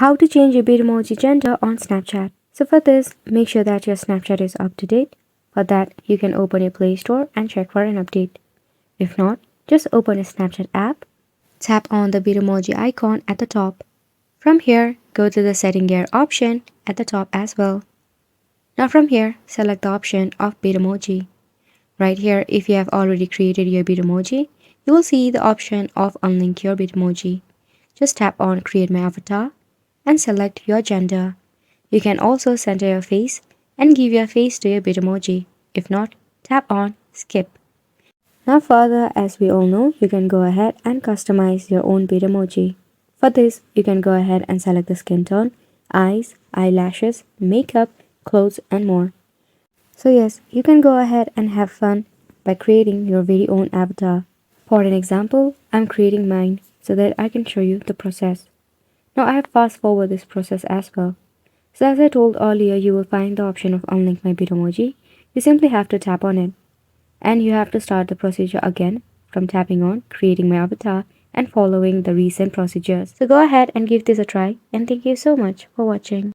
How to change your Bitmoji gender on Snapchat. So for this, make sure that your Snapchat is up to date. For that, you can open your Play Store and check for an update. If not, just open a Snapchat app, tap on the Bitmoji icon at the top. From here, go to the setting gear option at the top as well. Now from here, select the option of Bitmoji. Right here, if you have already created your Bitmoji, you will see the option of unlink your Bitmoji. Just tap on create my avatar and select your gender. You can also center your face and give your face to your Bitmoji. If not, tap on skip. Now further, as we all know, you can go ahead and customize your own Bitmoji. For this, you can go ahead and select the skin tone, eyes, eyelashes, makeup, clothes and more. So yes, you can go ahead and have fun by creating your very own avatar. For an example, I'm creating mine so that I can show you the process. Now I have fast forward this process as well. So as I told earlier, you will find the option of unlink my Bitmoji. You simply have to tap on it. And you have to start the procedure again from tapping on creating my avatar and following the recent procedures. So go ahead and give this a try, and thank you so much for watching.